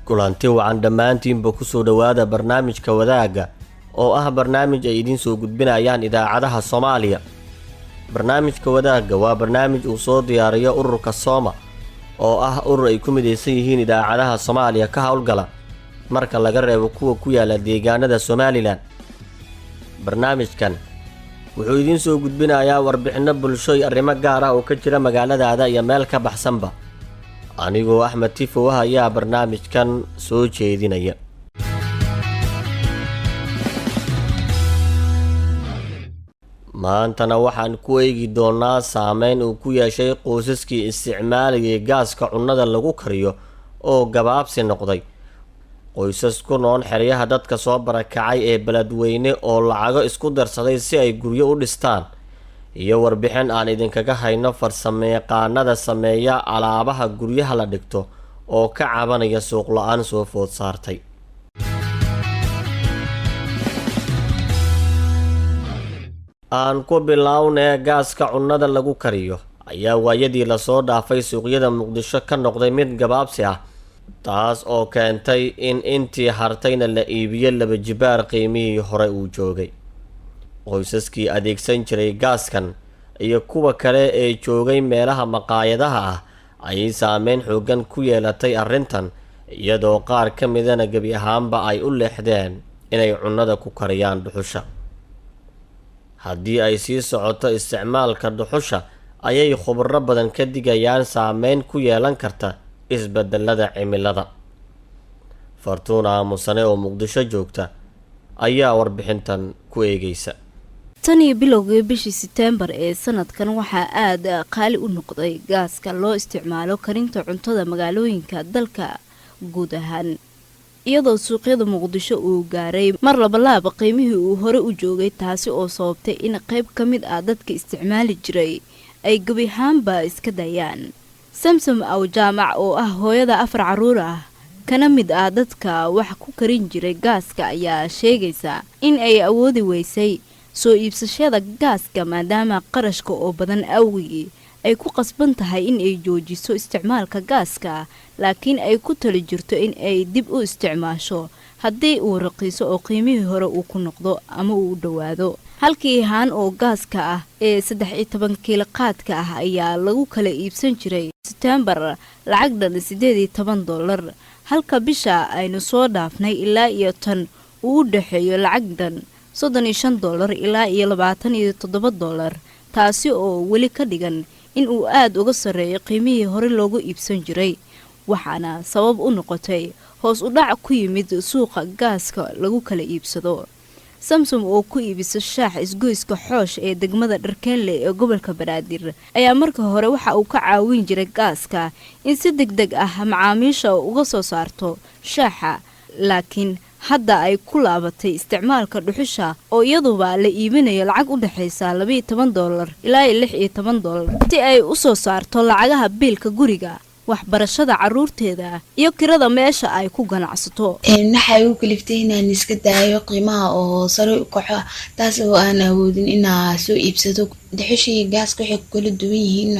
kulanti wacan dhammaantiinba ku soo dhawaada barnaamijka wadaaga oo ah barnaamij ay idin soo gudbinayaan idaacadaha Soomaaliya. Barnaamijka wadaaga waa barnaamij uu soo diyaariyo ururka Sooma oo ah urur ay ku mideysan yihiin idaacadaha Soomaaliya ka hawlgala marka laga reebo kuwa ku yaala deegaanada Somaliland. Barnaamijkan wuxuu idin soo gudbinayaa warbixino bulsho iyo arrimo gaar ah oo ka jira magaaladaada iyo meel ka baxsanba. anigoo Axmed Tifo ayaa barnaamijkan soo jeedinaya. maantana waxaan ku eegi doonaa saameyn uu ku yeeshay qoysaskii isticmaalayay gaaska cunnada lagu kariyo oo gabaabsi noqday. qoysas ku nool xeryaha dadka soo barakacay ee beledweyne oo lacago isku darsaday si ay guryo u dhistaan, iyo warbixin aan idinkaga hayno farsamayaqaanada sameeya alaabaha guryaha la dhigto oo ka cabanaya suuq la'aan soo food saartay. aan ku bilownay gaaska cunnada lagu kariyo ayaa waayadii la soo dhaafay suuqyada Muqdisho ka noqday mid gabaabsi ah, taas oo keentay in intii hartayna la iibiyo laba jibaar qiimihii hore uu joogay. qoysaskii adeegsan jiray gaaskan iyo kuwa kale ee joogay meelaha maqaayadaha ah ayay saameyn xoogan ku yeelatay arrintan, iyadoo qaar ka midana gebi ahaanba ay u leexdeen inay cunnada ku kariyaan dhuxusha. haddii ay sii socoto isticmaalka dhuxusha ayay khubaro badan ka digayaan saameyn ku yeelan karta isbedelada cimilada. Fortuna Musane oo Muqdisho joogta ayaa warbixintan ku eegaysa. tan iyo bilowgii bishii September ee sanadkan waxaa aad qaali u noqday gaaska loo isticmaalo karinta cuntada magaalooyinka dalka guud ahaan, iyadoo suuqyada Muqdisho uu gaaray mar labaab qiimihii uu hore u joogay, taasi oo sababtay in qayb ka mid ah dadka isticmaali jiray ay gabi ahaanba iska dayaan. Samsam aw jaamac oo ah hooyada 4 caruur ah kana mid ah dadka wax ku karin jiray gaaska ayaa sheegaysa in ay awoodi weysay soo iibsashada gaaska maadaama qarashka oo badan awgii ay ku qasban tahay in ay joojiso isticmaalka gaaska, laakiin ay ku tali jirto in ay dib u isticmaasho haddii uu raqiiso oo qiimihii hore uu ku noqdo ama uu dhawaado. halkii haan oo gaaska ah ee 13 kiilo qaadka ah ayaa lagu kala iibsan jiray September lacag dhan $18, halka bisha aynu soo dhaafnay ilaa iyo tan uu dhaxeeyo lacag dhan $35 ilaa iyo $27, taasi oo weli ka dhigan in uu aad uga sareeyo qiimihii hore loogu iibsan jiray, waxaana sabab u noqotay hoos u dhac ku yimid suuqa gaaska lagu kala iibsado. Samsung oo ku iibisa shaax isgoyska xoosh ee degmada Dharkeenle ee gobolka Banaadir ayaa marka hore waxa uu ka caawin jiray gaaska in si degdeg ah macaamiisha uga soo saarto shaaxa, laakiin hadda ay ku laabatay isticmaalka dhuxusha oo iyaduba la iibinayo lacag u dhaxaysa $12 ilaa $16 si ay u soo saarto lacagaha biilka guriga, waxbarashada caruurteeda iyo kirada meesha ay ku ganacsato. waxay u kaliftay inaan iska daayo qiimaha oo sare u kaco, taas oo aan awoodin inaan soo iibsado. dhuxusha iyo gaaska waxay ku kala duwan yihiin,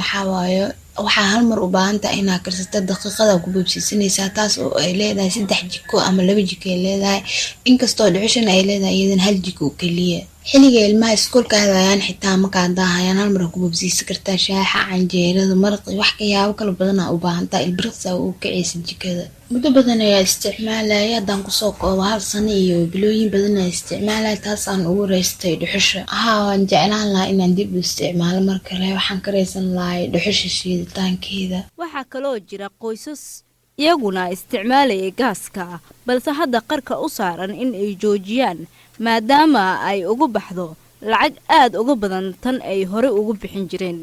waxaa hal mar u baahan tahay inaad karsato daqiiqada ku boobsiisanaysaa, taas oo ay leedahay 3 jiko ama 2 jiko ay leedahay, inkastoo dhuxushana ay leedahay iyadan 1 jiko kaliya. xilliga ilmaha iskuulka aadayaan xitaa markaa daahayaan hal mar ku boobsiisan kartaa shaaxa, canjeerada, maraqi, wax ka yaabo kala badan u baahan tahay ilbiriqsa oo kacaysa jikada. muddo badan ayaa isticmaalaya, haddaan kusoo koobo 1 sano iyo bilooyin badan ayaa isticmaalaya, taas aan ugu raystay dhuxusha. waan jeclaan lahaa inaan dib u isticmaalo mar kale, waxaan ka raysan lahaa dhuxusha shiiditaankeeda. waxaa kaloo jira qoysas iyaguna isticmaalaya gaaska balse hadda qarka u saaran in ay joojiyaan maadaama ay ugu baxdo lacag aad uga badan tan ay hore ugu bixin jireen.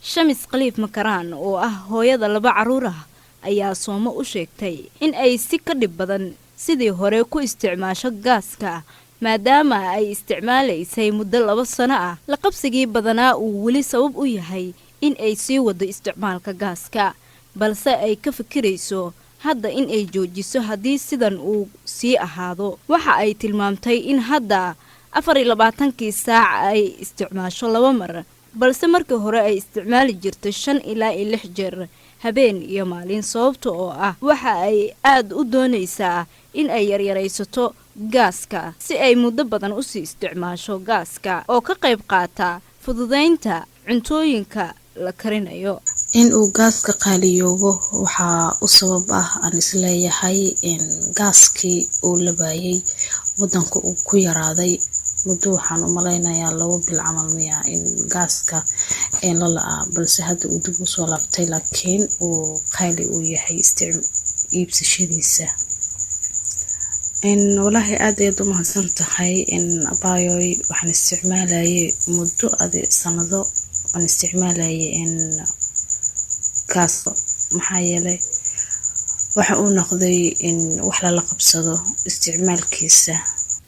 Shamis Khaliif Makaraan oo ah hooyada 2 caruur ah ayaa Soomo u sheegtay in ay si ka dhib badan sidii hore ku isticmaasho gaaska maadaama ay isticmaalaysay muddo 2 sano ah. La qabsigii badanaa uu weli sabab u yahay in ay sii wado isticmaalka gaaska, balse ay ka fikirayso hadda in ay joojiso haddii sidan uu sii ahaado. waxa ay tilmaamtay in hadda 24 saac ay isticmaasho 2 mar, balse markii hore ay isticmaali jirtay 5 ilaa 6 jeer habeen iyo maalin sababta oo ah waxa ay aad u doonaysaa in ay yaryaraysato gaaska si ay muddo badan u sii isticmaasho gaaska oo ka qayb qaata fududaynta cuntooyinka la karinayo. in uu gaaska qaaliyoobo waxaa u sabab ah aan isleeyahay in gaaskii uu la waayay wadanka uu ku yaraaday muddo waxaan u malaynayaa 2 bil camal miya in gaaska la la'aa balse hadda uu dib u soo laabtay laakiin uu qaali u yahay iibsashadiisa. walahi aad ayaad u mahadsan tahay in abaayoy waxaan isticmaalayay muddo sanado aan isticmaalayay in gaas maxaa yeelay waxa uu noqday in wax la qabsado isticmaalkiisa.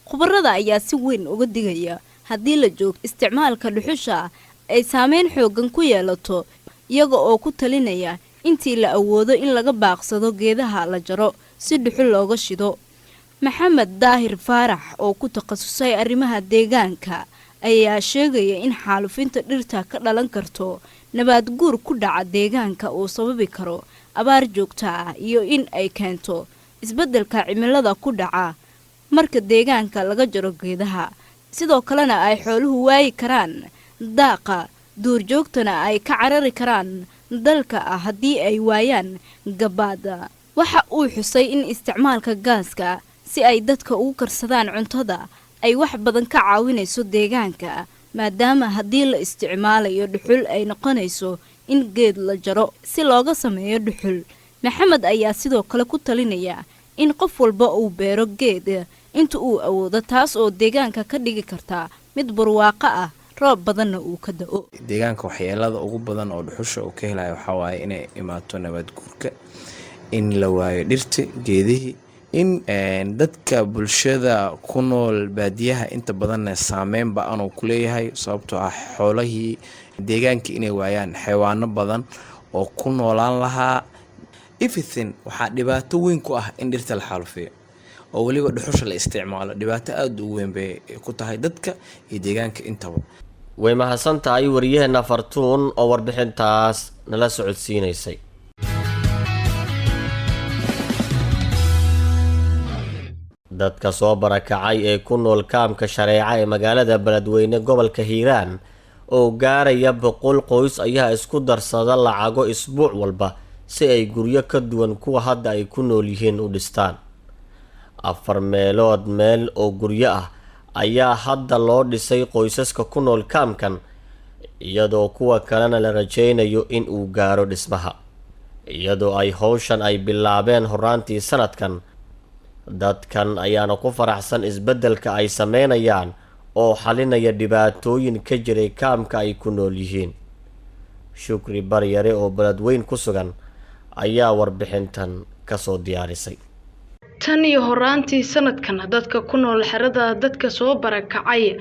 khubarada ayaa si weyn uga digaya haddii la joogo isticmaalka dhuxusha ay saameyn xoogan ku yeelato iyaga oo ku talinaya intii la awoodo in laga baaqsado geedaha la jaro si dhuxul looga shido. maxamed daahir faarax oo ku takhasusay arrimaha deegaanka ayaa sheegaya in xaalufinta dhirta ka dhalan karto nabaad guur ku dhaca deegaanka uu sababi karo abaar joogto ah iyo in ay keento isbeddelka cimilada ku dhaca marka deegaanka laga jaro geedaha. sidoo kalena ay xooluhu waayi karaan daaqa duurjoogtana ay ka carari karaan dalka haddii ay waayaan gabaada. waxa uu xusay in isticmaalka gaaska si ay dadka ugu karsadaan cuntada ay wax badan ka caawinayso deegaanka maadaama haddii la isticmaalayo dhuxul ay noqonayso in geed la jaro si looga sameeyo dhuxul. maxamed ayaa sidoo kale ku talinaya in qof walba uu beero geed inta uu awoodo taas oo deegaanka ka dhigi karta mid barwaaqo ah roob badanna uu ka da'o. deegaanka waxyeelada ugu badan oo dhuxusha uu ka helayo waxaa waaye inay imaato nabaad guurka, in la waayo dhirta geedihii, in dadka bulshada ku nool baadiyaha inta badanna saameyn ba-an uu ku leeyahay sababtoo ah xoolahii deegaanka inay waayaan xayawaano badan oo ku noolaan lahaa. everything waxaa dhibaato weyn ku ah in dhirta la xaalufiyo oo weliba dhuxusha la isticmaalo dhibaato aad u weyn bay ku tahay dadka iyo deegaanka intaba. way mahadsan tahay wariyaheena Fartuun oo warbixintaas nala socodsiinaysay. dadka soo barakacay ee ku nool kaamka shareeca ee magaalada Beledweyne gobolka Hiiraan oo gaaraya 100 qoys ayaa isku darsada lacago isbuuc walba si ay guryo ka duwan kuwa hadda ay ku nool yihiin u dhistaan. 4 meelood meel oo guryo ah ayaa hadda loo dhisay qoysaska ku nool kaamkan iyadoo kuwa kalena la rajaynayo in uu gaaro dhismaha. iyadoo ay hawshan ay bilaabeen horaantii sanadkan, dadkan ayaana ku faraxsan isbeddelka ay sameynayaan oo xalinaya dhibaatooyin ka jiray kaamka ay ku nool yihiin. Shukri Baryare oo Beledweyne ku sugan ayaa warbixintan ka soo diyaarisay. tan iyo horaantii sanadkan dadka ku nool xerada dadka soo barakacay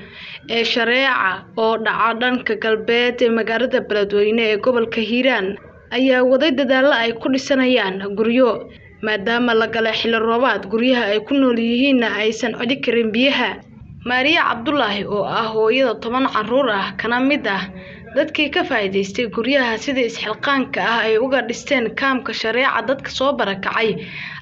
ee shareeca oo dhaca dhanka galbeed ee magaalada Beledweyne ee gobolka Hiiraan ayaa waday dadaalo ay ku dhisanayaan guryo maadaama la galay xilli roobaad guryaha ay ku nool yihiin aysan codi karin biyaha. Maariya Cabdullaahi oo ah hooyada 10 carruur ah kana mid ah dadkii ka faa'iideystay guryaha sida isxilqaanka ah ay uga dhisteen kaamka shareeca dadka soo barakacay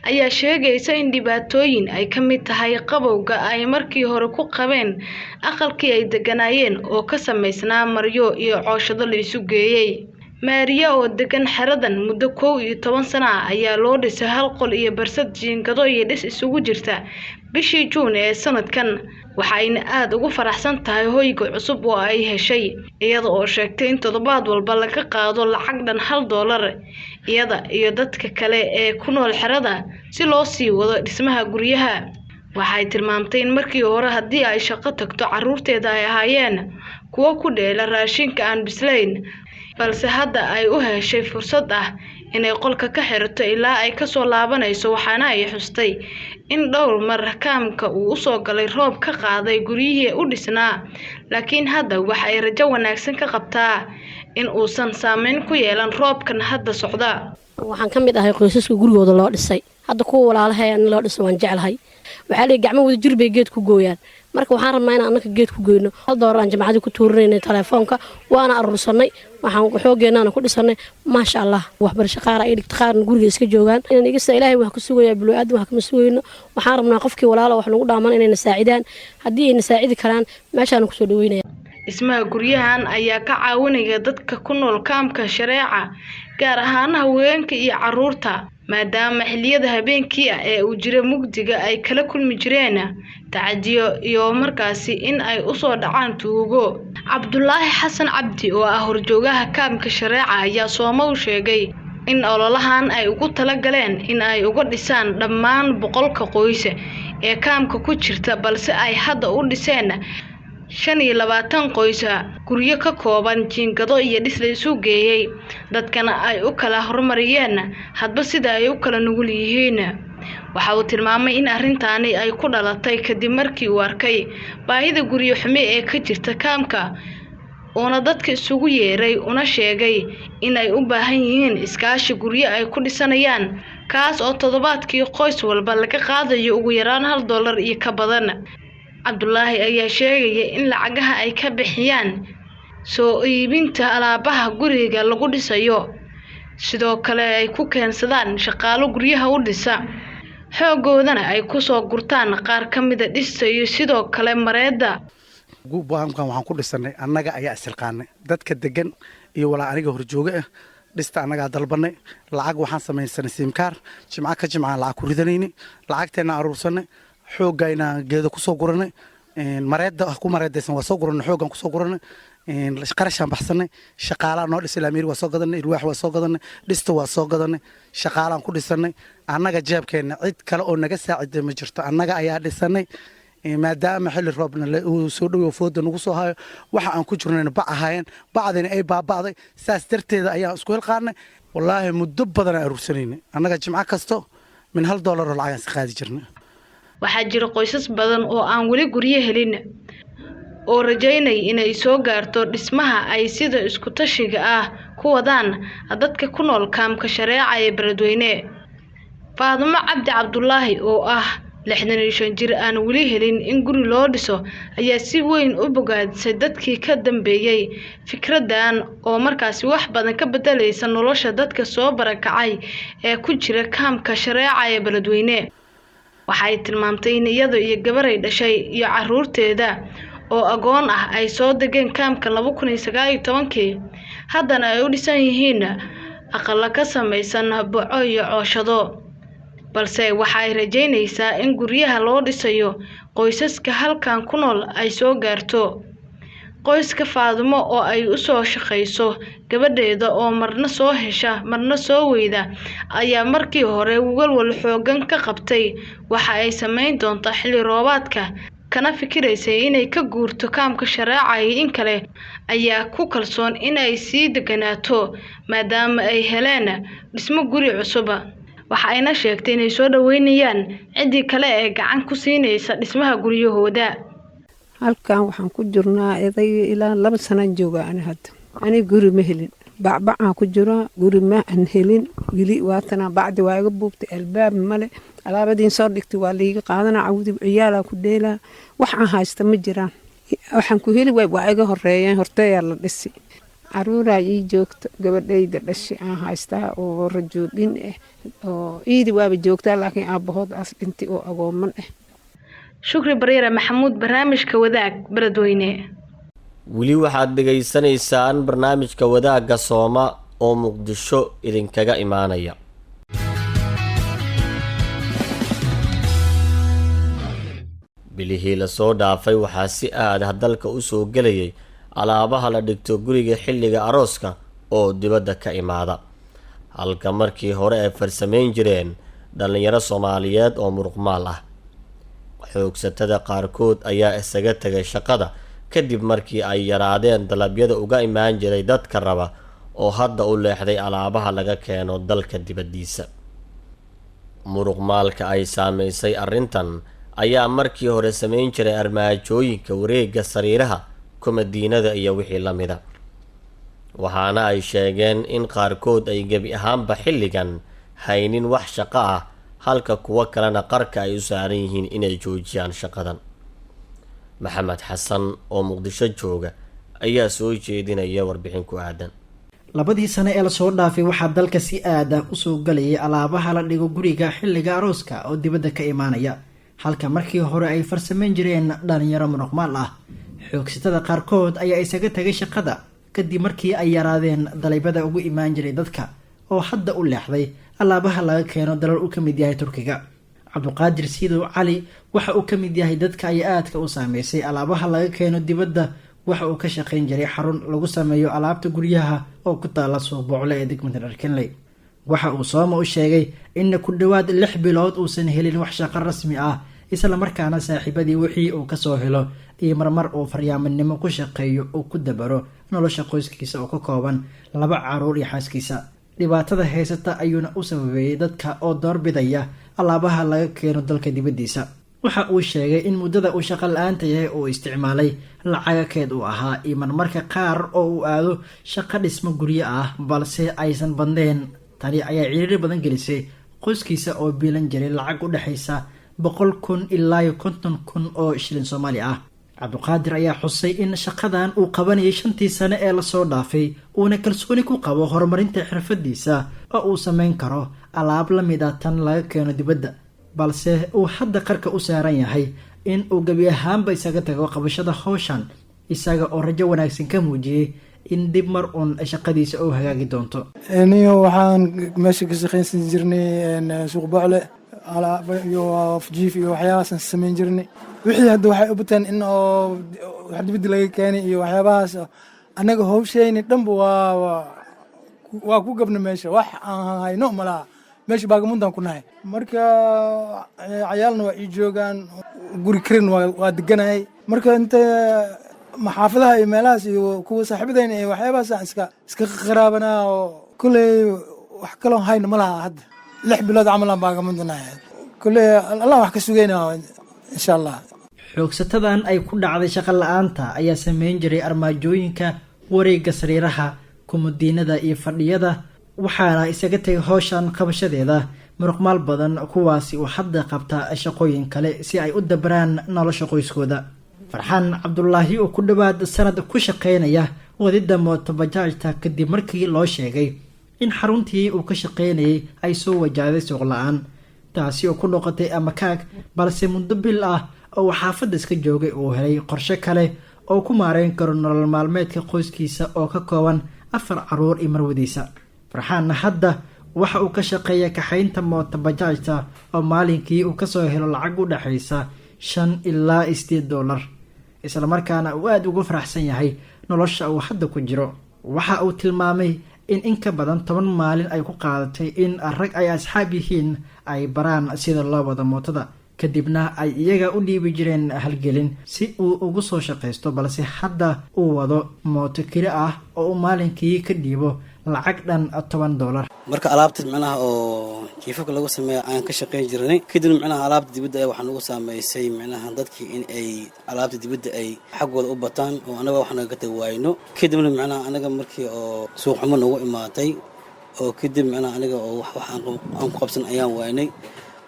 ayaa sheegaysa in dhibaatooyin ay ka mid tahay qabowga ay markii hore ku qabeen aqalkii ay deganaayeen oo ka samaysnaa maryo iyo cooshado la isu geeyay. Maariya oo degan xeradan muddo 11 sano ayaa loo dhisay 1 qol iyo barsad jiingado iyo dhis isugu jirta bishii Juun ee sanadkan, waxayna aad ugu faraxsan tahay hoyga cusub oo ay heshay iyada oo sheegtay in toddobaad walba laga qaado lacag dhan $1 iyada iyo dadka kale ee ku nool xerada si loo sii wado dhismaha guryaha. waxay tilmaamtay in markii hore haddii ay shaqo tagto carruurteeda ay ahaayeen kuwa ku dheela raashinka aan bislayn, balse hadda ay u heshay fursad ah inay qolka ka xirato ilaa ay ka soo laabanayso. waxaana ay xustay in dhowr mar kaamka uu soo galay roob ka qaaday guryihii u dhisnaa, laakiin hadda waxa ay rajo wanaagsan ka qabtaa in uusan saameyn ku yeelan roobkan hadda socda. waxaan ka mid ahay qoysaska gurigooda loo dhisay hadda kuwa walaalahay in loo dhiso waan jeclahay waxaa la gacmo wada jir bay geed ku gooyaan marka waxaan rabnaa in annaka geed ku goyno hal doolar aan jamacada ku tuurinayna telefoonka waana aruursanay waxaan xoogeenaana ku dhisanay maasha Allah waxbarasho qaar ay dhigta qaarna guriga iska joogaan in igasta ilaahay wax ku sugayaa bulwaad wax kama sugayno waxaan rabnaa qofkii walaalo wax nagu dhaaman inay nasaacidaan haddii ay nasaacidi karaan meeshaan ku soo dhaweynaya dhismaha guryahan ayaa ka caawinaya dadka ku nool kaamka shareeca gaar ahaan haweenka iyo caruurta maadaama xilliyada habeenkii ah ee uu jira mugdiga ay kala kulmi jireen tacadiyo iyo markaasi in ay u soo dhacaan tuugo Cabdullaahi Xasan Cabdi oo ah horjoogaha kaamka shareeca ayaa Soomaal sheegay in ololahan ay ugu tala galeen in ay uga dhisaan dhammaan 100 qoys ee kaamka ku jirta balse ay hadda u dhiseen 25 qoys guryo ka kooban jiingado iyo dhis la isu geeyay dadkana ay u kala hormariyeen hadba sida ay u kala nugul yihiin waxa uu tilmaamay in arrintaani ay ku dhalatay kadib markii uu arkay baahida guryo xume ee ka jirta kaamka una dadka isugu yeeray una sheegay in ay u baahan yihiin iskaashi guryo ay ku dhisanayaan kaas oo toddobaadkii qoys walba laga qaadayo ugu yaraan $1 iyo ka badan Cabdullaahi ayaa sheegay in lacagaha ay ka bixiyaan soo iibinta alaabaha guriga lagu dhisayo sidoo kale ay ku keensadaan shaqaalo guryaha u dhisa xoogoodana ay ku soo gurtaan qaar ka mid ah dhisayo sidoo kale mareeda go'aankan waxaan ku dhisanay annaga ayaa isilqaanay dadka degan iyo walaa aniga horjooga ah dhista annaga dalbanay lacag waxaan sameeyay simkaar jimca ka jimca lacag ku ridanayni lacagteena aruursanay xoogayna geedo ku soo guranay mareeda ku mareedaysan waa soo guranay xoogan ku soo guranay qarashan baxsanay shaqaalaha noo dhisay laamiir waa soo gadanay ilwaax waa soo gadanay dhista waa soo gadanay shaqaalaan ku dhisanay annaga jeebkeena cid kale oo naga saaciday ma jirto annaga ayaa dhisanay maadaama xilli roobna uu soo dhaweeyo fooda nagu soo hayo waxa aan ku jirnayna bac ahaayeen bacdina ay baaba'day saas darteeda ayaan isku hilqaanay wallaahi muddo badan aan aruursanayna annaga jimco kasto min $1 oo lacag aan qaadi jirnay waxaa jira qoysas badan oo aan wali guryo helin oo rajaynay inay soo gaarto dhismaha ay sida isku tashiga ah ku wadaan dadka ku nool kaamka shareeca ee Beledweyne Faadimo Cabdi Cabdullaahi oo ah 65 jir aan wali helin in guri loo dhiso ayaa si weyn u bogaadisay dadkii ka dambeeyay fikradan oo markaasi wax badan ka bedelaysa nolosha dadka soo barakacay ee ku jira kaamka shareeca ee Beledweyne waxay tilmaamtay in iyada iyo gabar ay dhashay iyo caruurteeda oo agoon ah ay soo degeen kaamka 2019 haddana ay u dhisan yihiin aqal ka samaysan boco iyo cooshado balse waxay rajaynaysaa in guryaha loo dhisayo qoysaska halkan ku nool ay soo gaarto qoyska Faadimo oo ay u soo shaqeyso gabadheeda oo marna soo hesha marna soo weyda ayaa markii hore walwal xoogan ka qabtay waxa ay sameyn doontaa xilli roobaadka kana fikiraysay inay ka guurto kaamka shareeca in kale ayaa ku kalsoon inay sii deganaato maadaama ay heleen dhismo guri cusub waxa ayna sheegtay inay soo dhaweynayaan cidii kale ee gacan ku siinaysa dhismaha guryahooda halkan waxaan ku jirnaa ilaa 2 sano jooga ani guri ma helin bacbacaan ku jira guri ma aan helin wili waatana bacdi waa iga buubtay albaab male alaabadiin soo dhigtay waa liiga qaadana cawdi ciyaala ku dheela wax aan haysta ma jiraan waxaan ku heli waa iga horeeyeen horteeya la dhisi caruura ii joogto gabadhayda dhashay aan haystaa oo rajoodin ah oo iidi waaba joogtaa laakiin aabahood as dhintay oo agooman ah Shukri Bariira Maxamuud barnaamijka wadaag Beledweyne weli waxaad dhageysanaysaan barnaamijka wadaagga Sooma oo Muqdisho idinkaga imaanaya bilihii la soo dhaafay waxaa si aad ah dalka u soo gelayay alaabaha la dhigto guriga xilliga arooska oo dibadda ka imaada halka markii hore ay farsameyn jireen dhalinyaro Soomaaliyeed oo muruqmaal ah xoogsatada qaarkood ayaa isaga tagay shaqada kadib markii ay yaraadeen dalabyada uga imaan jiray dadka raba oo hadda u leexday alaabaha laga keeno dalka dibadiisa muruqmaalka ay saameysay arrintan ayaa markii hore sameyn jiray armaajooyinka wareegga sariiraha komadiinada iyo wixii la mida waxaana ay sheegeen in qaarkood ay gebi ahaanba xilligan haynin wax shaqo ah halka kuwo kalena qarka ay u saaran yihiin inay joojiyaan shaqadan. maxamed xasan oo muqdisho jooga ayaa soo jeedinaya warbixin ku aadan. labadii sano ee lasoo dhaafay waxaa dalka si aad ah usoo galayay alaabaha la dhigo guriga xilliga arooska oo dibadda ka imaanaya, halka markii hore ay farsameyn jireen dhalinyaro muruqmaal ah. xoogsatada qaarkood ayaa isaga tagay shaqada kadib markii ay yaraadeen dalaybada ugu imaan jiray dadka, oo hadda u leexday alaabaha laga keeno dalal uu ka mid yahay Turkiga. cabduqaadir siidow cali waxa uu ka mid yahay dadka ay aadka u saameysay alaabaha laga keeno dibadda. waxa uu ka shaqayn jiray xarun lagu sameeyo alaabta guryaha oo ku taala suuq Bocle ee degmada Dharkinley. waxa uu Sooma u sheegay in ku dhawaad 6 bilood uusan helin wax shaqo rasmi ah, isla markaana saaxiibadii wixii uu kasoo helo iyo marmar uu faryaaminimo ku shaqeeyo oo ku dabaro nolosha qoyskiisa oo ka kooban 2 caruur iyo xaaskiisa. dhibaatada haysata ayuuna u sababeeyay dadka oo doorbidaya alaabaha laga keeno dalka dibadiisa. waxa uu sheegay in muddada uu shaqo la'aanta yahay uu isticmaalay lacaga keed uu ahaa iyo marmarka qaar oo uu aado shaqo dhismo guryo ah, balse aysan bandeen. tani ayaa ciriiri badan gelisay qoyskiisa oo biilan jiray lacag u dhaxaysa 100,000 ilaa 50,000 oo shilin Soomaali ah. cabduqaadir ayaa xusay in shaqadan uu qabanayay 5 sano ee lasoo dhaafay uuna kalsooni ku qabo horumarinta xirfadiisa oo uu sameyn karo alaab la mid ah tan laga keeno dibadda, balse uu hadda qarka u saaran yahay in uu gabi ahaanba isaga tago qabashada hawshan, isaga oo rajo wanaagsan ka muujiyay in dib mar uun shaqadiisa uu hagaagi doonto. aniga waxaan meesha ka shaqaynsan jirnay suuq Bocle iyo afjiif iyo waxyaabahaas sameyn jirnay. wixii hadda waxay u bataan in oo wax dibadda laga keenay iyo waxyaabahaas anaga hawshayni dhanba waa ku gabna meesha wax aan hayno malaha. meesha baagamundan ku nahay, marka cayaalna waa ii joogaan, guri karin waa deganahay. marka inta maxaafadaha iyo meelahaas iyo kuwa saaxiibadayna iyo waxyaabahaas iska qaraabanaa oo kulley wax kaloo hayna malaha. hadda 6 bilood camal aan baagamundannahay, kulley allah wax ka sugaynaa insha allah. xoogsatadan ay ku dhacday shaqo la'aanta ayaa sameyn jiray armaajooyinka, wareegga sariiraha, kumadiinada iyo fadhiyada, waxaana isaga tagay hawshan qabashadeeda muruqmaal badan kuwaasi oo hadda qabta shaqooyin kale si ay u dabaraan nolosha qoyskooda. farxaan cabdulaahi oo ku dhawaad sanad ku shaqeynaya wadida mooto bajaajta kadib markii loo sheegay in xaruntii uu ka shaqeynayay ay soo wajahday suuq la'aan, taasi oo ku noqotay amakaag, balse muddo bil ah oo xaafadda iska joogay uu helay qorshe kale oo ku maareyn karo nolol maalmeedka qoyskiisa oo ka kooban 4 caruur iyo marwadiisa. farxaan hadda waxa uu ka shaqeeyaa kaxaynta mooto bajaajta oo maalinkii uu kasoo helo lacag u dhaxaysa 5 ilaa 8 dollar, isla markaana uu aad ugu faraxsan yahay nolosha uu hadda ku jiro. waxa uu tilmaamay in ka badan 10 maalin ay ku qaadatay in rag ay asxaab yihiin ay baraan sida loo wado mootada, kadibna ay iyaga u dhiibi jireen halgelin si uu ugu soo shaqaysto, balse hadda uu wado mooto keli ah oo uu maalinkii ka dhiibo lacag dhan 10 dollar. marka alaabta macnaha oo jiifafka lagu sameeyo aan ka shaqayn jirnay, kadib macnaha alaabta dibadda waxaa nagu saameysay macnaha dadkii in ay alaabta dibadda ay xaggooda u bataan oo anaga wax naga tag waayno. kadibna macnaha anaga markii oo suuq xumo nagu imaatay oo kadib macnaha aniga oo wax aan ku qabsan ayaan waynay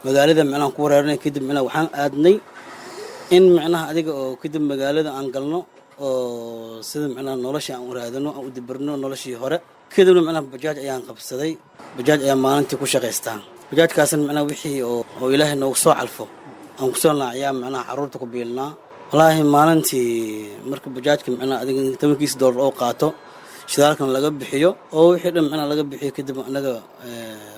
magaalada macnaha ku wareernay. kadib macnaha waxaan aadnay in macnaha adiga oo kadib magaalada aan galno oo sida macnaha nolosha aan u raadino, aan u dibarno noloshii hore. kadibna macnaha bajaaj ayaan qabsaday, bajaaj ayaan maalintii ku shaqaystaa. bajaajkaasna macnaha wixii oo ilaahay noogu soo calfo aan ku soo laaciyaa macnaha caruurta ku biilnaa. wallaahi maalintii marka bajaajka macnaha adiga 10 dollar oo qaato, shidaalkan laga bixiyo oo wixii dhan macnaha laga bixiyo, kadib anaga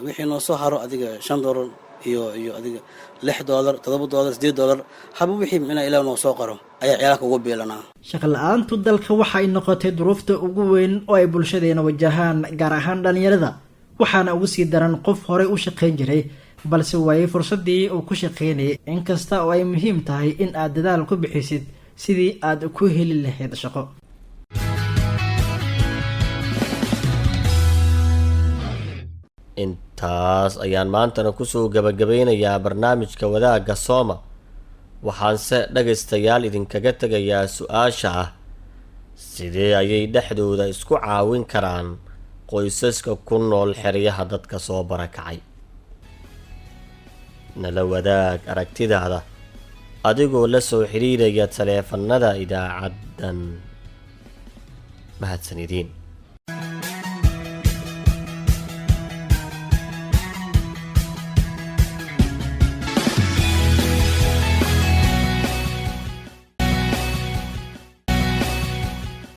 wixii noo soo haro adiga 5 dollar iyo adiga 6 dollar 7 dollar 8 dollar haba wixii macnaha ilaahay noo soo qaro ayaa ciyaalka ugu biilanaa. shaqo la'aantu dalka waxa ay noqotay duruufta ugu weyn oo ay bulshadeena wajahaan, gaar ahaan dhalinyarada, waxaana ugu sii daran qof horey u shaqayn jiray balse waayay fursadii uu ku shaqaynayay. inkasta oo ay muhiim tahay in aad dadaal ku bixisid sidii aad ku heli lahayd shaqo. intaas ayaan maantana kusoo gabagabeynayaa barnaamijka wadaagga Sooma. waxaanse dhagaystayaal idinkaga tegayaa su-aasha ah sidee ayay dhexdooda isku caawin karaan qoysaska ku nool xeryaha dadka soo barakacay. nala wadaag aragtidaada adigoo la soo xiriiraya taleefanada idaacadan mahadsanidin.